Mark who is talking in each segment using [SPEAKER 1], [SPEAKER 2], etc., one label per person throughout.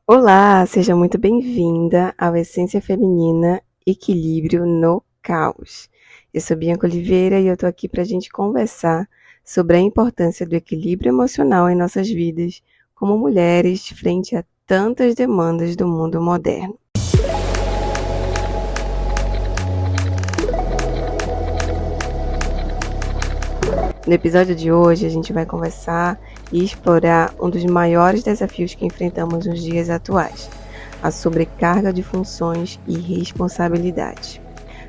[SPEAKER 1] Olá, seja muito bem-vinda ao Essência Feminina Equilíbrio no Caos. Eu sou Bianca Oliveira e eu tô aqui pra gente conversar sobre a importância do equilíbrio emocional em nossas vidas como mulheres frente a tantas demandas do mundo moderno. No episódio de hoje, a gente vai conversar e explorar um dos maiores desafios que enfrentamos nos dias atuais: a sobrecarga de funções e responsabilidades.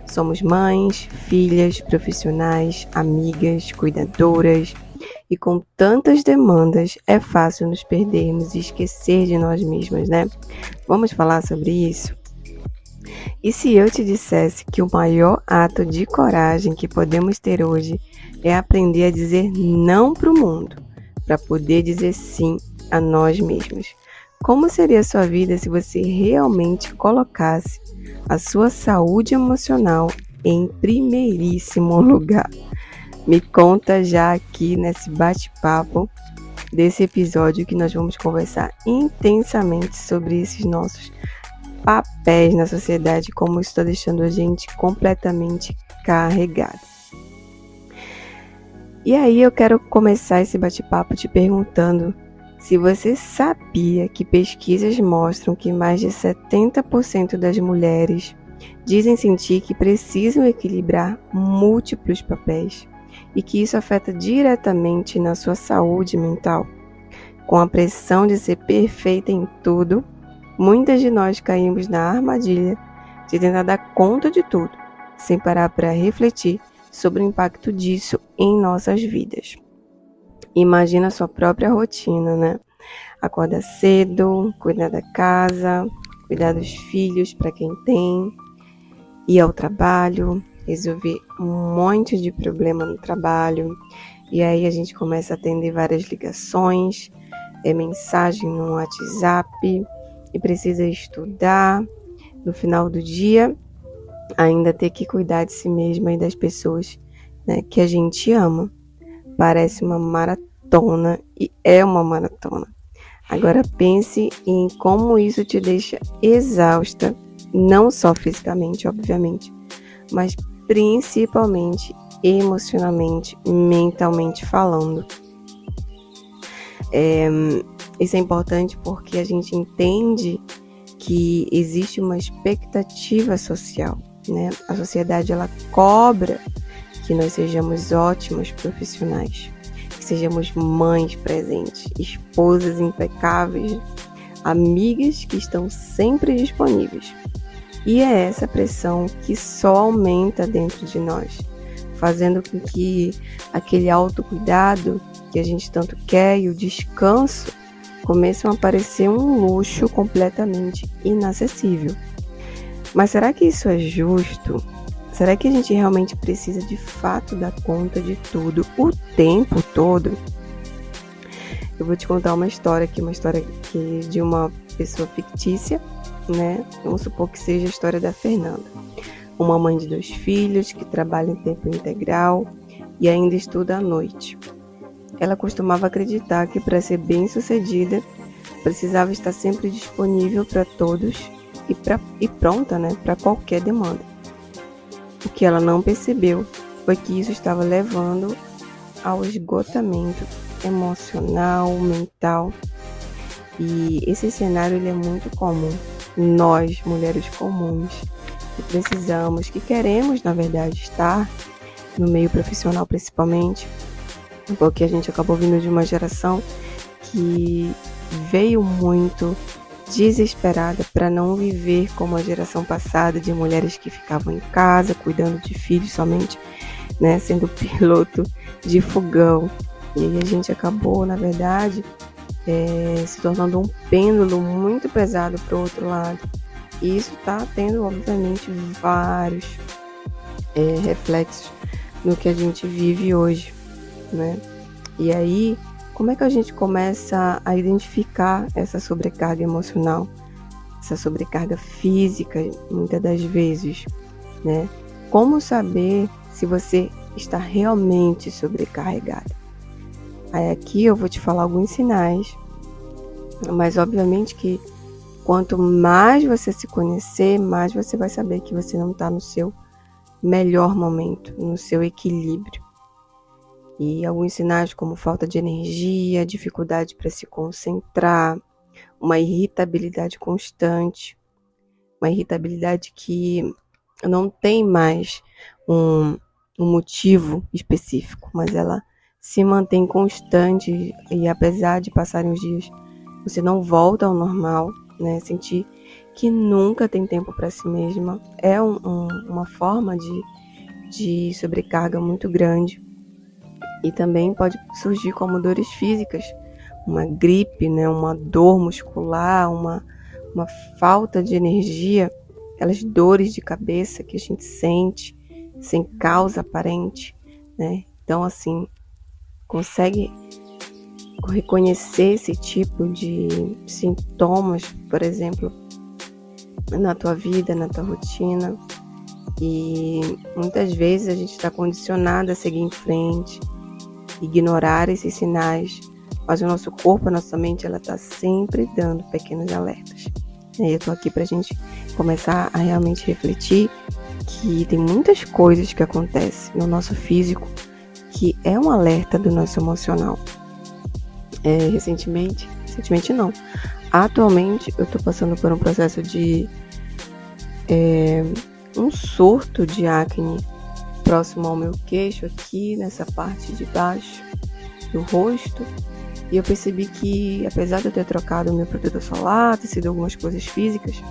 [SPEAKER 1] Somos mães, filhas, profissionais, amigas, cuidadoras, e com tantas demandas é fácil nos perdermos e esquecer de nós mesmas, né? Vamos falar sobre isso? E se eu te dissesse que o maior ato de coragem que podemos ter hoje é aprender a dizer não para o mundo, para poder dizer sim a nós mesmos? Como seria a sua vida se você realmente colocasse a sua saúde emocional em primeiríssimo lugar? Me conta já aqui nesse bate-papo desse episódio que nós vamos conversar intensamente sobre esses nossos papéis na sociedade, como isso está deixando a gente completamente carregada. E aí eu quero começar esse bate-papo te perguntando se você sabia que pesquisas mostram que mais de 70% das mulheres dizem sentir que precisam equilibrar múltiplos papéis e que isso afeta diretamente na sua saúde mental. Com a pressão de ser perfeita em tudo, muitas de nós caímos na armadilha de tentar dar conta de tudo, sem parar para refletir sobre o impacto disso em nossas vidas. Imagina a sua própria rotina, né? Acorda cedo, cuidar da casa, cuidar dos filhos para quem tem, ir ao trabalho, resolver um monte de problema no trabalho, e aí a gente começa a atender várias ligações, mensagem no WhatsApp, e precisa estudar, no final do dia ainda ter que cuidar de si mesma e das pessoas, né, que a gente ama. Parece uma maratona e é uma maratona. Agora pense em como isso te deixa exausta, não só fisicamente, obviamente, mas principalmente emocionalmente, mentalmente falando. Isso é importante porque a gente entende que existe uma expectativa social, né? A sociedade, ela cobra que nós sejamos ótimos profissionais, que sejamos mães presentes, esposas impecáveis, amigas que estão sempre disponíveis. E é essa pressão que só aumenta dentro de nós, fazendo com que aquele autocuidado que a gente tanto quer e o descanso começam a parecer um luxo completamente inacessível. Mas será que isso é justo? Será que a gente realmente precisa de fato dar conta de tudo o tempo todo? Eu vou te contar uma história aqui, de uma pessoa fictícia, né? Vamos supor que seja a história da Fernanda. Uma mãe de 2 filhos que trabalha em tempo integral e ainda estuda à noite. Ela costumava acreditar que para ser bem-sucedida, precisava estar sempre disponível para todos e pronta, né, para qualquer demanda. O que ela não percebeu foi que isso estava levando ao esgotamento emocional, mental. E esse cenário ele é muito comum. Nós, mulheres comuns, que queremos, na verdade, estar no meio profissional principalmente, porque a gente acabou vindo de uma geração que veio muito desesperada para não viver como a geração passada de mulheres que ficavam em casa cuidando de filhos somente, né, sendo piloto de fogão. E aí a gente acabou, na verdade, se tornando um pêndulo muito pesado para o outro lado. E isso está tendo, obviamente, vários reflexos no que a gente vive hoje, né? E aí, como é que a gente começa a identificar essa sobrecarga emocional, essa sobrecarga física, muitas das vezes, né? Como saber se você está realmente sobrecarregada? Aí aqui eu vou te falar alguns sinais, mas obviamente que Quanto mais você se conhecer, mais você vai saber que você não está no seu melhor momento, no seu equilíbrio. E alguns sinais como falta de energia, dificuldade para se concentrar, uma irritabilidade constante, uma irritabilidade que não tem mais um motivo específico, mas ela se mantém constante e apesar de passarem os dias, você não volta ao normal, né? Sentir que nunca tem tempo para si mesma é uma forma de sobrecarga muito grande. E também pode surgir como dores físicas, uma gripe, né? Uma dor muscular, uma falta de energia, aquelas dores de cabeça que a gente sente sem causa aparente, né? Então, assim, consegue reconhecer esse tipo de sintomas, por exemplo, na tua vida, na tua rotina. E muitas vezes a gente está condicionado a seguir em frente, ignorar esses sinais, mas o nosso corpo, a nossa mente, ela está sempre dando pequenos alertas. E eu tô aqui pra gente começar a realmente refletir que tem muitas coisas que acontecem no nosso físico que é um alerta do nosso emocional. Recentemente não. Atualmente eu tô passando por um processo de um surto de acne próximo ao meu queixo, aqui nessa parte de baixo do rosto. E eu percebi que, apesar de eu ter trocado o meu protetor solar, ter sido algumas coisas físicas,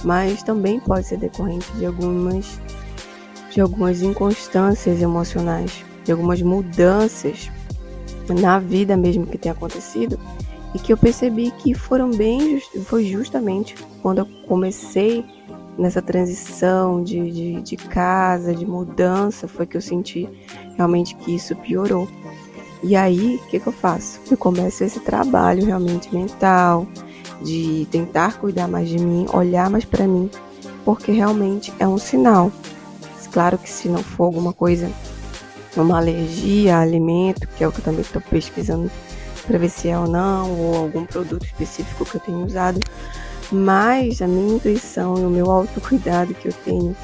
[SPEAKER 1] mas também pode ser decorrente de algumas inconstâncias emocionais, de algumas mudanças na vida mesmo que tem acontecido, e que eu percebi que foi justamente quando eu comecei nessa transição de casa, de mudança, foi que eu senti realmente que isso piorou. E aí, o que eu faço? Eu começo esse trabalho realmente mental, de tentar cuidar mais de mim, olhar mais para mim, porque realmente é um sinal. Claro que se não for alguma coisa, uma alergia a alimento, que é o que eu também estou pesquisando para ver se é ou não, ou algum produto específico que eu tenho usado, mas a minha intuição e o meu autocuidado que eu tenho,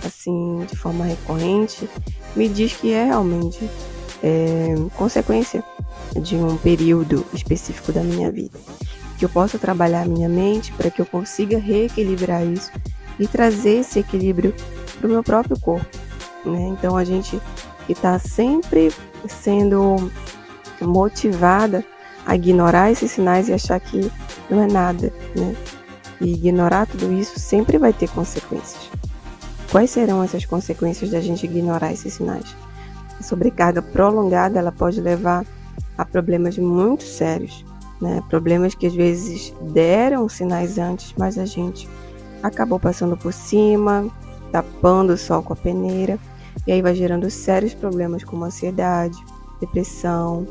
[SPEAKER 1] assim, de forma recorrente, me diz que é realmente consequência de um período específico da minha vida. Que eu possa trabalhar a minha mente para que eu consiga reequilibrar isso e trazer esse equilíbrio para o meu próprio corpo, né? Então a gente está sempre sendo motivada a ignorar esses sinais e achar que não é nada, né? E ignorar tudo isso sempre vai ter consequências. Quais serão essas consequências da gente ignorar esses sinais? A sobrecarga prolongada, ela pode levar a problemas muito sérios, né? Problemas que às vezes deram sinais antes, mas a gente acabou passando por cima, tapando o sol com a peneira, e aí vai gerando sérios problemas como ansiedade, depressão,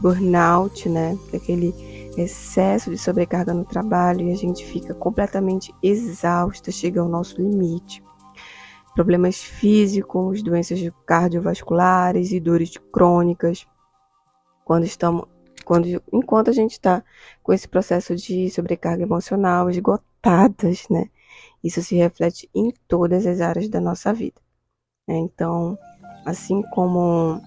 [SPEAKER 1] burnout, né? Aquele excesso de sobrecarga no trabalho e a gente fica completamente exausta, chega ao nosso limite. Problemas físicos, doenças cardiovasculares e dores crônicas. Enquanto a gente está com esse processo de sobrecarga emocional, esgotadas, né? Isso se reflete em todas as áreas da nossa vida, né? Então, assim como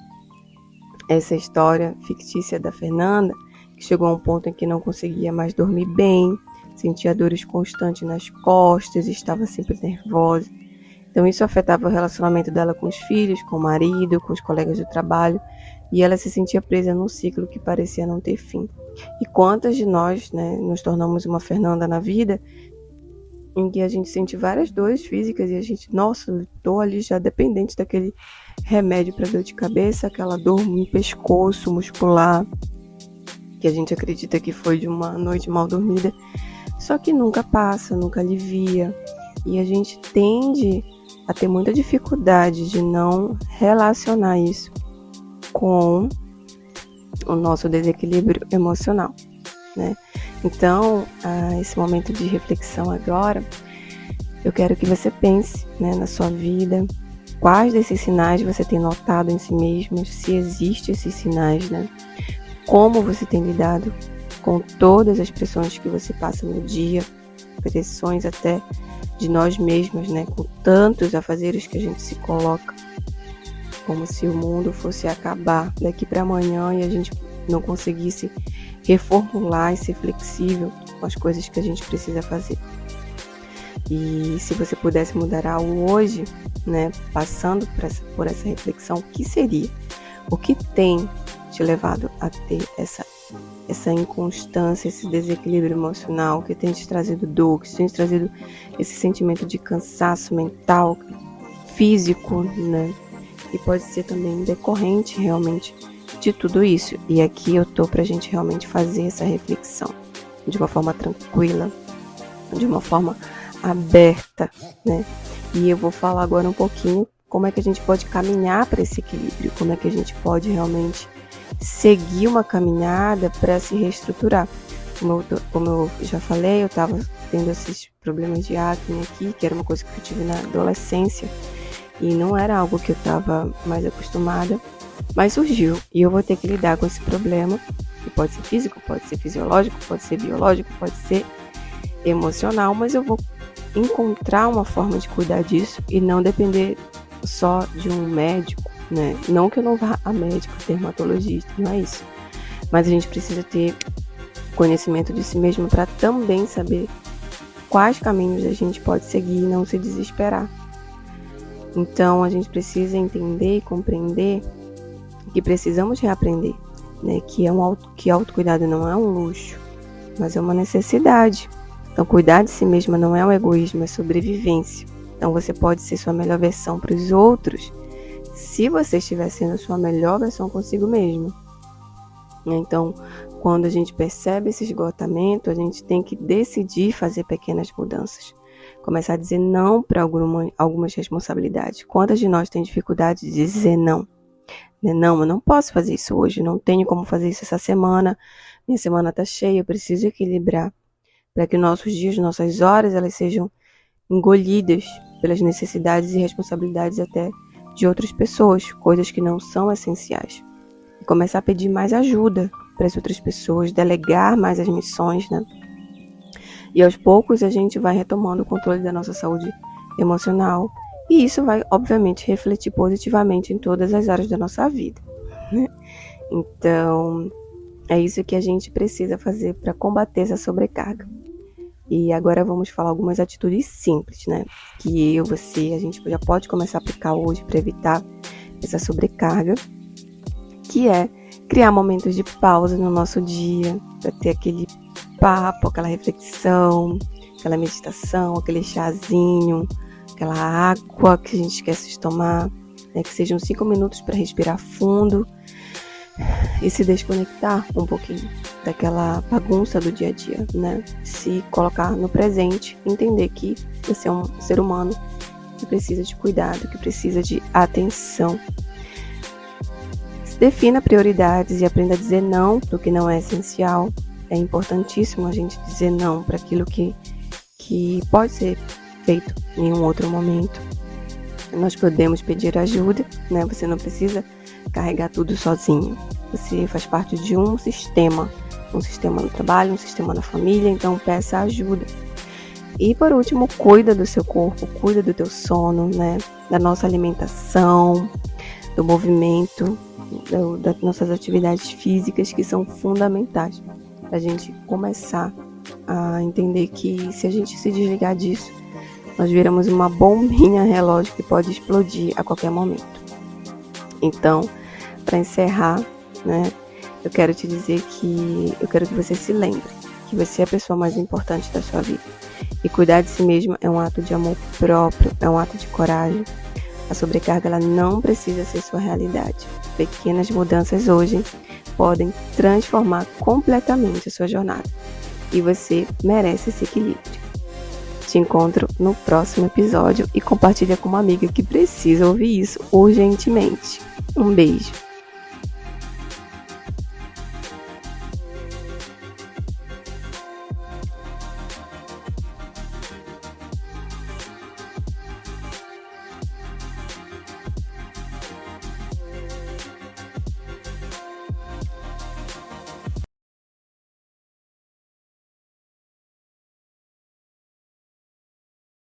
[SPEAKER 1] essa história fictícia da Fernanda, que chegou a um ponto em que não conseguia mais dormir bem, sentia dores constantes nas costas, estava sempre nervosa. Então isso afetava o relacionamento dela com os filhos, com o marido, com os colegas do trabalho, e ela se sentia presa num ciclo que parecia não ter fim. E quantas de nós, né, nos tornamos uma Fernanda na vida, em que a gente sente várias dores físicas e a gente, nossa, estou ali já dependente daquele remédio para dor de cabeça, aquela dor no pescoço muscular, que a gente acredita que foi de uma noite mal dormida, só que nunca passa, nunca alivia, e a gente tende a ter muita dificuldade de não relacionar isso com o nosso desequilíbrio emocional, né? Então, esse momento de reflexão agora, eu quero que você pense, né, na sua vida, quais desses sinais você tem notado em si mesmo, se existem esses sinais, né? Como você tem lidado com todas as pressões que você passa no dia, pressões até de nós mesmos, né? Com tantos afazeres que a gente se coloca, como se o mundo fosse acabar daqui para amanhã e a gente não conseguisse reformular e ser flexível com as coisas que a gente precisa fazer. E se você pudesse mudar algo hoje, né, passando por essa reflexão, o que seria? O que tem te levado a ter essa inconstância, esse desequilíbrio emocional, que tem te trazido dor, que tem te trazido esse sentimento de cansaço mental, físico, né? E pode ser também decorrente realmente de tudo isso. E aqui eu tô pra gente realmente fazer essa reflexão de uma forma tranquila, de uma forma aberta, né? E eu vou falar agora um pouquinho como é que a gente pode caminhar para esse equilíbrio, como é que a gente pode realmente seguir uma caminhada para se reestruturar. Como eu já falei, eu estava tendo esses problemas de acne aqui, que era uma coisa que eu tive na adolescência, e não era algo que eu estava mais acostumada, mas surgiu, e eu vou ter que lidar com esse problema, que pode ser físico, pode ser fisiológico, pode ser biológico, pode ser emocional, mas eu vou encontrar uma forma de cuidar disso e não depender só de um médico, né? Não que eu não vá a médico, dermatologista, não é isso. Mas a gente precisa ter conhecimento de si mesmo para também saber quais caminhos a gente pode seguir e não se desesperar. Então a gente precisa entender e compreender que precisamos reaprender, né? Que autocuidado não é um luxo, mas é uma necessidade. Então cuidar de si mesma não é um egoísmo, é sobrevivência. Então você pode ser sua melhor versão para os outros se você estiver sendo a sua melhor versão consigo mesmo. Então, quando a gente percebe esse esgotamento, a gente tem que decidir fazer pequenas mudanças. Começar a dizer não para algumas responsabilidades. Quantas de nós tem dificuldade de dizer não? Não, eu não posso fazer isso hoje, não tenho como fazer isso essa semana. Minha semana está cheia, eu preciso equilibrar para que nossos dias, nossas horas, elas sejam engolidas pelas necessidades e responsabilidades até de outras pessoas, coisas que não são essenciais. E começar a pedir mais ajuda para as outras pessoas, delegar mais as missões, né? E aos poucos a gente vai retomando o controle da nossa saúde emocional. E isso vai, obviamente, refletir positivamente em todas as áreas da nossa vida, né? Então, é isso que a gente precisa fazer para combater essa sobrecarga. E agora vamos falar algumas atitudes simples, né? Que você, a gente já pode começar a aplicar hoje para evitar essa sobrecarga, que é criar momentos de pausa no nosso dia, para ter aquele papo, aquela reflexão, aquela meditação, aquele chazinho, aquela água que a gente esquece de tomar, né? Que sejam 5 minutos para respirar fundo e se desconectar um pouquinho daquela bagunça do dia a dia, né? Se colocar no presente, entender que você é um ser humano que precisa de cuidado, que precisa de atenção. Defina prioridades e aprenda a dizer não para o que não é essencial. É importantíssimo a gente dizer não para aquilo que pode ser feito em um outro momento. Nós podemos pedir ajuda, né? Você não precisa carregar tudo sozinho. Você faz parte de um sistema no trabalho, um sistema na família, então peça ajuda. E por último, cuida do seu corpo, cuida do teu sono, né? Da nossa alimentação, do movimento, das nossas atividades físicas, que são fundamentais para a gente começar a entender que se a gente se desligar disso, nós viramos uma bombinha relógio que pode explodir a qualquer momento. Então, para encerrar, né, eu quero te dizer que eu quero que você se lembre que você é a pessoa mais importante da sua vida. E cuidar de si mesma é um ato de amor próprio, é um ato de coragem. A sobrecarga ela não precisa ser sua realidade. Pequenas mudanças hoje podem transformar completamente a sua jornada. E você merece esse equilíbrio. Te encontro no próximo episódio e compartilha com uma amiga que precisa ouvir isso urgentemente. Um beijo.